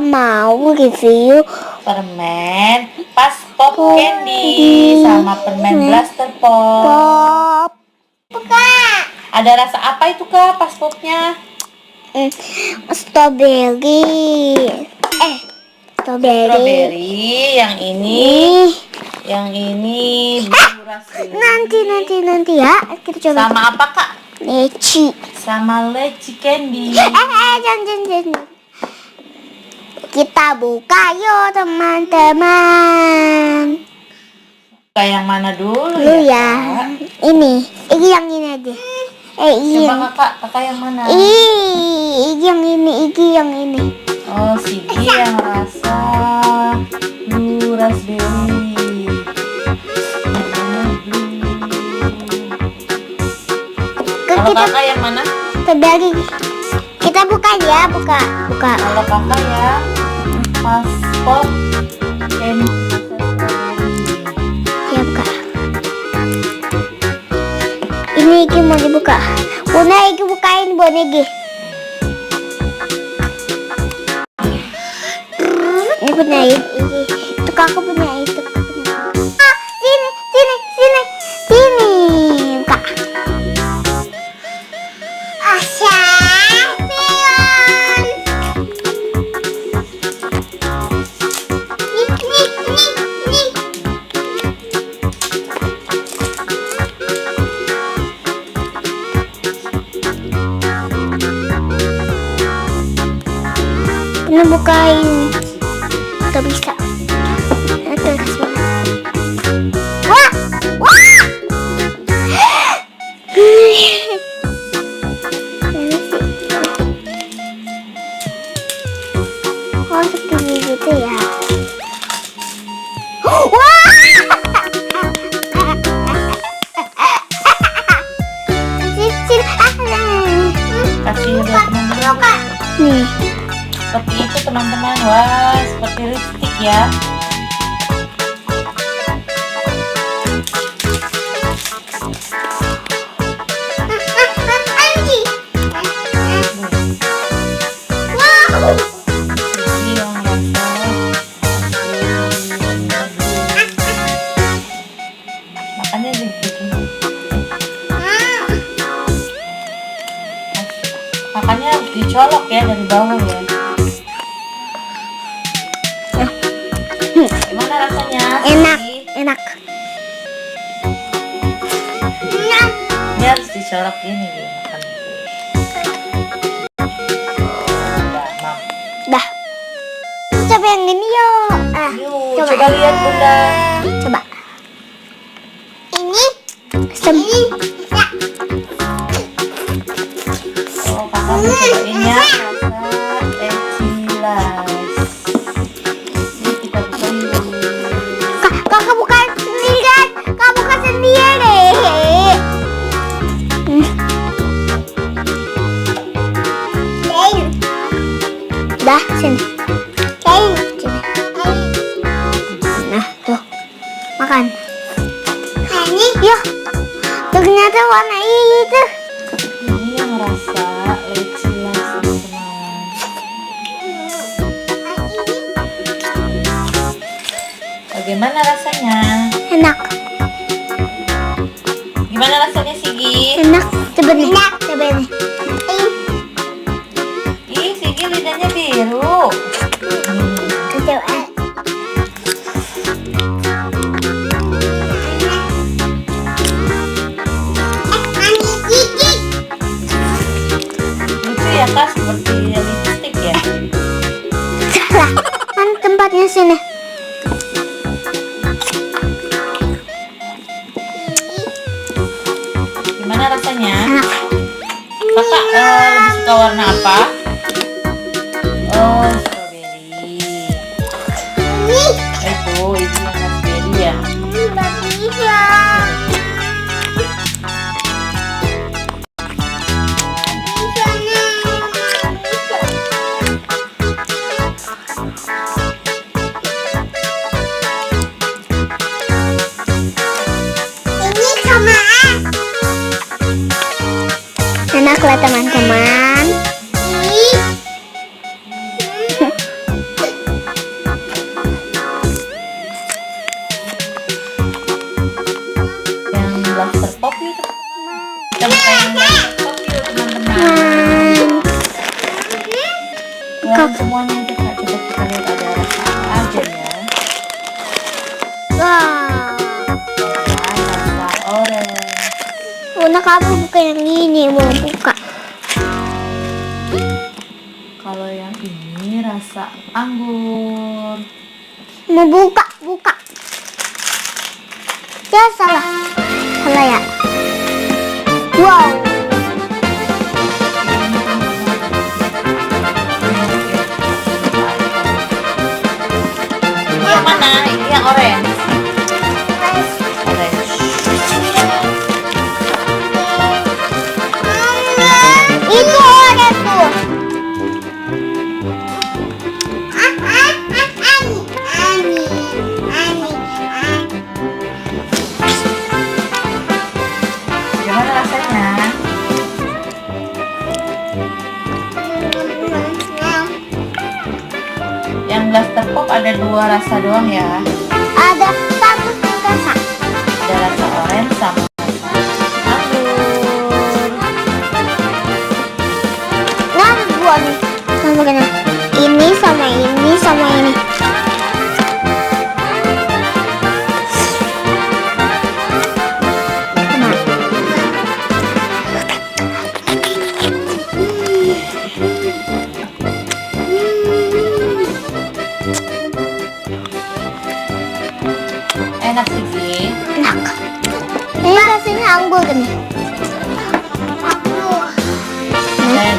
mau review permen pas pop candy sama permen blaster pop. pop. Buka. Ada rasa apa itu Kak pas popnya? Strawberry. Strawberry. Yang ini raspberry. Nanti ya. Kita coba. Sama apa Kak? Leci. Sama leci candy. Jangan. Kita buka yuk teman-teman. Buka yang mana dulu ya? Kak? Ini yang ini aja. Coba kakak yang mana? Yang ini. Oh, Sigi yang rasa blue raspberry. Kalau kakak yang mana? Strawberry. Kita buka ya, buka. Kalau kakak ya pas pop candy. Ya buka. Ini mau dibuka. Bunda Egi bukain Bunda Egi. Ini punya Egi. Itu kakak punya itu. Sini. Buka. Ini bukain. Gak bisa. Wah. Oh, seperti gitu ya. Wah. Kasih lihat teman-teman. Nih. Seperti itu teman-teman. Wah, seperti lipstick ya. Makanya makanya dicolok ya dari bawah ya. Gimana rasanya? Enak. Ini harus dicolok gini ya makan. Dah. Coba yang ini yuk. Yuk, coba lihat Bunda. Coba. Ini. Oh, kakak mau cobain ya rasa lecilas. Ini kita buka yuk. Kakak buka sendiri kan? Kakak buka sendiri. Dah, sini. Nah, tuh. Makan. Ini? Ya. Ternyata warna itu. Ini yang rasa lecilas teman-teman. Bagaimana rasanya? Enak. Gimana rasanya Sigi? Enak. Coba nih. Coba nih. Ih, Sigi lidahnya biru. Coba. Lucu ya Kak, seperti lipstick ya. Salah. Kan tempatnya sini. Gimana rasanya? Enak. Kakak lebih suka warna apa? Oh, strawberry. Itu yang raspberry ya. Enak lah teman-teman. blaster pop yuk teman-teman. Kita buka yang blaster pop yuk teman-teman. Bukan semuanya aja Kak, coba kita lihat ada rasa apa aja ya. Wow. Rasa orange. Una kamu buka yang ini, mau buka. Kalau yang ini rasa anggur. Mau buka. Ya salah ya. Wow. Ini yang mana? Ini yang orange. Orange. Itu orange tuh. Gimana rasanya? Yang blaster pop ada 2 rasa doang ya. Ada satu rasa. Ada rasa orange sama rasa anggur. Nah, ada dua nih. Sama gini. Ini sama ini sama ini. Enak sih Ki. Enak. Ini rasanya anggur gini. Dan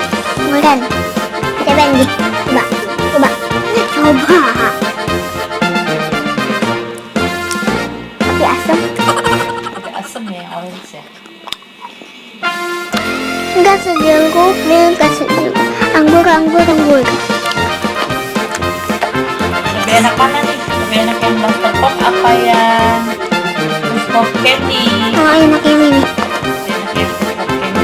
Bukan. Coba ini. Coba. Tapi asam. agak asam ya yang orange ya. Enggak sejeruk, enggak sejeruk. Anggur. Lebih enak mana nih? Lebih enak yang blaster pop apa yang pop candy? Oh, enak yang ini. Lebih enak yang pop candy.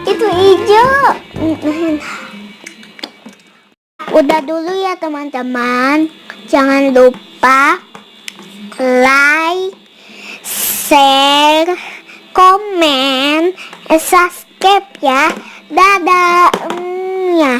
Itu hijau. Udah dulu ya teman-teman. Jangan lupa like, share, komen, subscribe ya. Dadah. Ya.